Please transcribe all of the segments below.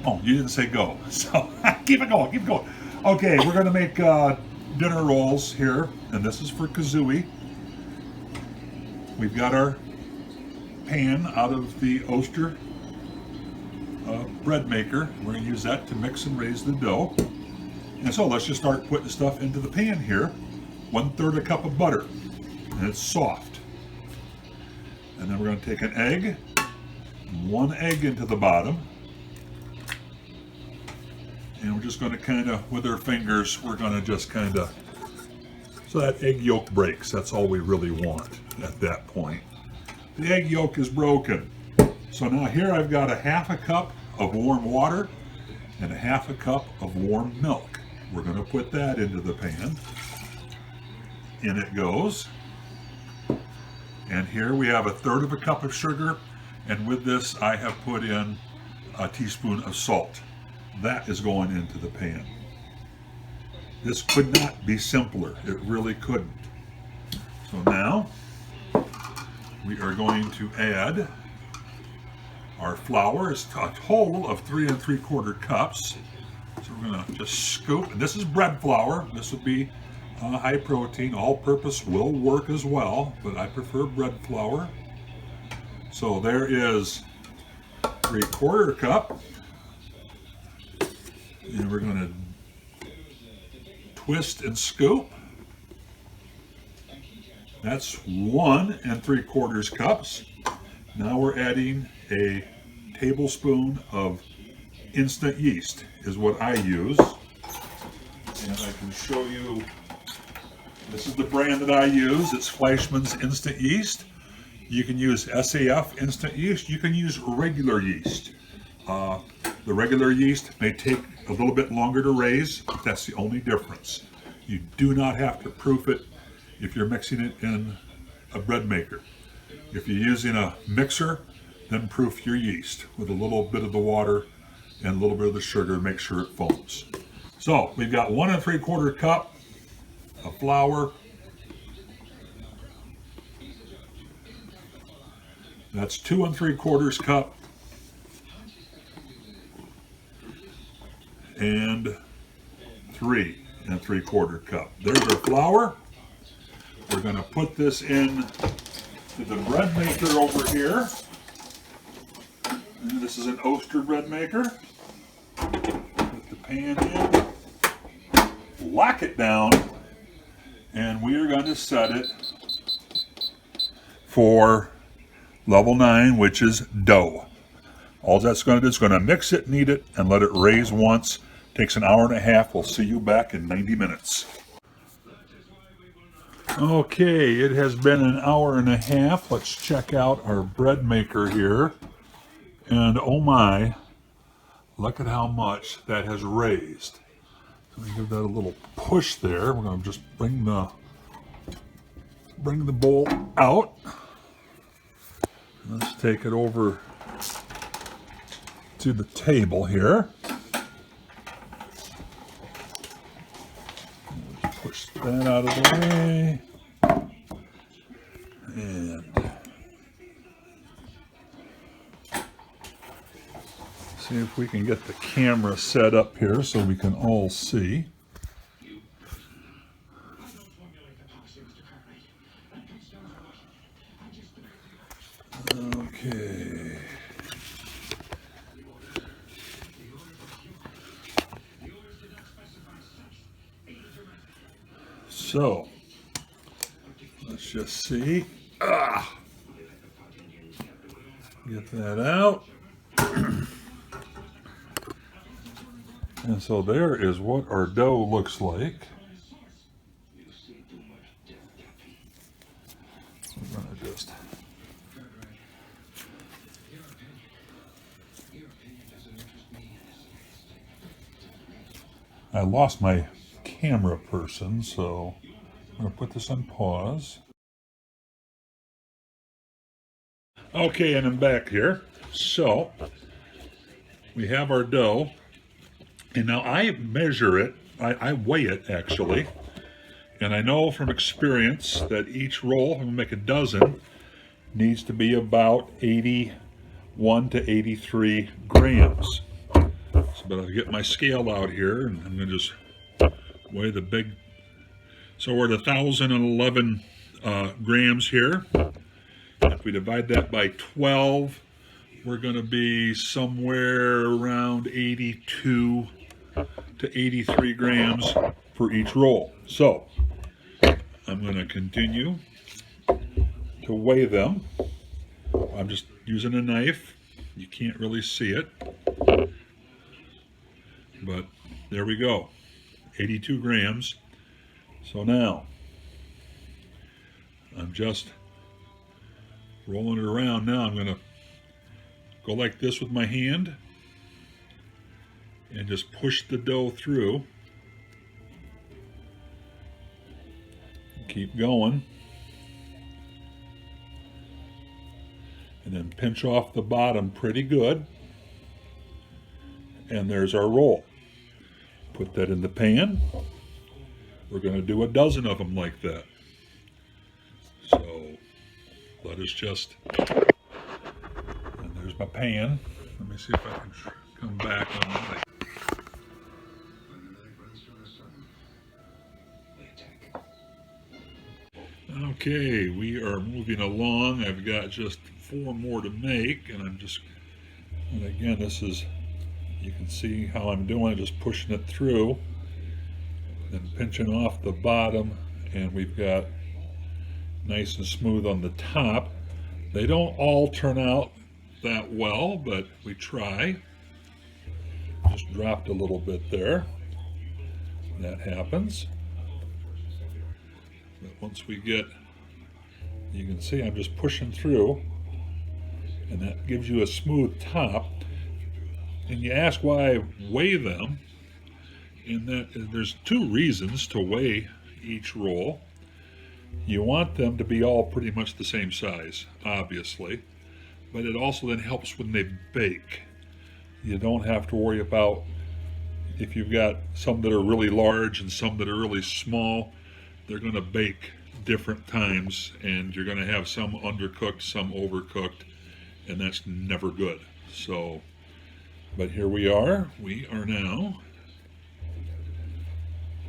Oh, you didn't say go. So keep it going, keep it going. Okay, we're going to make dinner rolls here, and this is for Kazooie. We've got our pan out of the Oster bread maker. We're going to use that to mix and raise the dough. And so let's just start putting stuff into the pan here. 1/3 a cup of butter, and it's soft. And then we're going to take an egg, 1 egg into the bottom. And we're just going to kind of, with our fingers, we're going to just kind of, so that egg yolk breaks. That's all we really want at that point. The egg yolk is broken. So now here I've got 1/2 cup of warm water and 1/2 cup of warm milk. We're going to put that into the pan. In it goes. And here we have 1/3 cup of sugar. And with this, I have put in a teaspoon of salt. That is going into the pan. This could not be simpler. It really couldn't. So now we are going to add our flour. It's a total of 3 3/4 cups. So we're going to just scoop. And this is bread flour. This would be high protein. All-purpose will work as well, but I prefer bread flour. So there is 3/4 cup. And we're going to twist and scoop. That's 1 3/4 cups. Now we're adding a tablespoon of instant yeast is what I use. And I can show you, this is the brand that I use. It's Fleischmann's Instant Yeast. You can use SAF Instant Yeast. You can use regular yeast. The regular yeast may take a little bit longer to raise, but that's the only difference. You do not have to proof it if you're mixing it in a bread maker. If you're using a mixer, then proof your yeast with a little bit of the water and a little bit of the sugar. Make sure it foams. So we've got 1 3/4 cup of flour. That's 2 3/4 cup. And 3 3/4 cup. There's our flour. We're going to put this in to the bread maker over here. And this is an Oster bread maker. Put the pan in, lock it down, and we are going to set it for level 9, which is dough. All that's going to do is going to mix it, knead it, and let it raise once. Takes an hour and a half. We'll see you back in 90 minutes. Okay, it has been an hour and a half. Let's check out our bread maker here. And oh my, look at how much that has raised. So we give that a little push there. We're going to just bring the bowl out. Let's take it over to the table here. Push that out of the way. And see if we can get the camera set up here so we can all see. Okay. So, let's just see. Get that out. And so there is what our dough looks like. We're going to just I lost my camera person, so I'm going to put this on pause. Okay, and I'm back here. So we have our dough, and now I measure it, I weigh it actually, and I know from experience that each roll, I'm going to make a dozen, needs to be about 81 to 83 grams. But I'll get my scale out here, and I'm going to just weigh the big. So we're at 1,011 grams here. If we divide that by 12, we're going to be somewhere around 82 to 83 grams for each roll. So I'm going to continue to weigh them. I'm just using a knife. You can't really see it. But there we go, 82 grams. So now I'm just rolling it around. Now I'm going to go like this with my hand and just push the dough through. Keep going. And then pinch off the bottom pretty good. And there's our roll. Put that in the pan. We're going to do a dozen of them like that. So let us just, and there's my pan. Let me see if I can come back on that. Okay, we are moving along. I've got just 4 more to make, and and again, this is, you can see how I'm doing it, just pushing it through, then pinching off the bottom, and we've got nice and smooth on the top. They don't all turn out that well, but we try. Just dropped a little bit there. That happens. But once we get, you can see I'm just pushing through, and that gives you a smooth top. And you ask why I weigh them, and that there's 2 reasons to weigh each roll. You want them to be all pretty much the same size, obviously, but it also then helps when they bake. You don't have to worry about if you've got some that are really large and some that are really small. They're going to bake different times, and you're going to have some undercooked, some overcooked, and that's never good. So, but here we are now,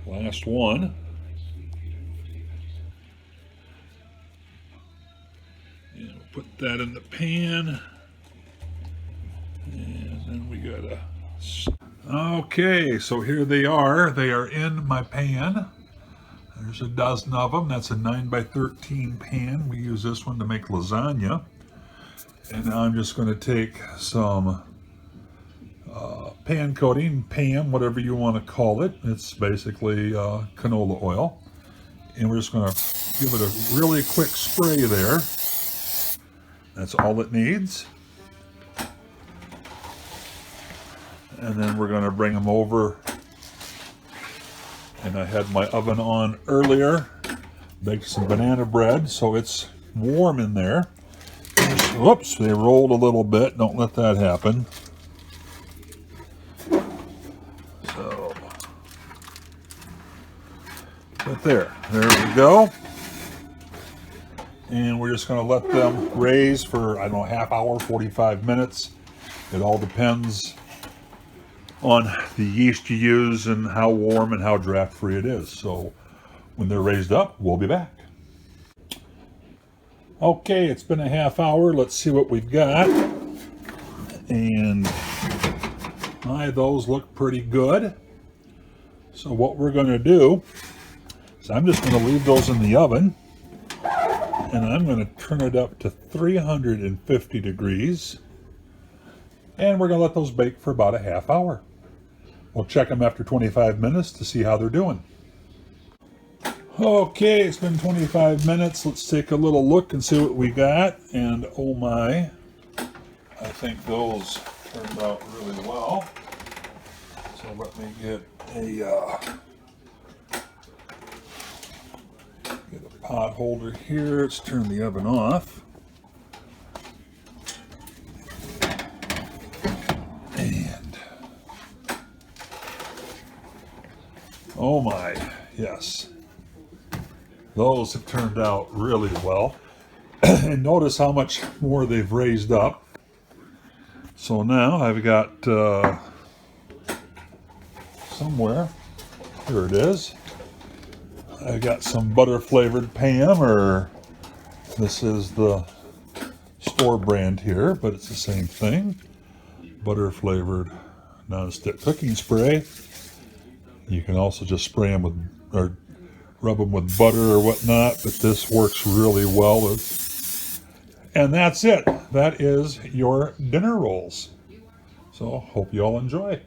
last one. And we'll put that in the pan, and then we gotta, okay, so here they are in my pan. There's a dozen of them. That's a 9x13 pan. We use this one to make lasagna. And now I'm just going to take some pan coating, Pam, whatever you want to call it. It's basically canola oil. And we're just going to give it a really quick spray there. That's all it needs. And then we're going to bring them over. And I had my oven on earlier. Baked some banana bread, so it's warm in there. Whoops, they rolled a little bit. Don't let that happen. So, but there we go. And we're just going to let them raise for, I don't know, half hour, 45 minutes. It all depends on the yeast you use and how warm and how draft free it is. So when they're raised up, we'll be back. Okay, it's been a half hour. Let's see what we've got. And those look pretty good. So what we're going to do is I'm just going to leave those in the oven, and I'm going to turn it up to 350 degrees. And we're going to let those bake for about a half hour. We'll check them after 25 minutes to see how they're doing. Okay, it's been 25 minutes. Let's take a little look and see what we got. And oh my, I think those turned out really well. So let me get a pot holder here. Let's turn the oven off. And oh my, yes. Those have turned out really well. And notice how much more they've raised up. So now I've got somewhere. Here it is. I got some butter flavored Pam, or this is the store brand here, but it's the same thing. Butter flavored non-stick cooking spray. You can also just spray them with, or rub them with butter or whatnot, but this works really well. And that's it. That is your dinner rolls. So hope you all enjoy.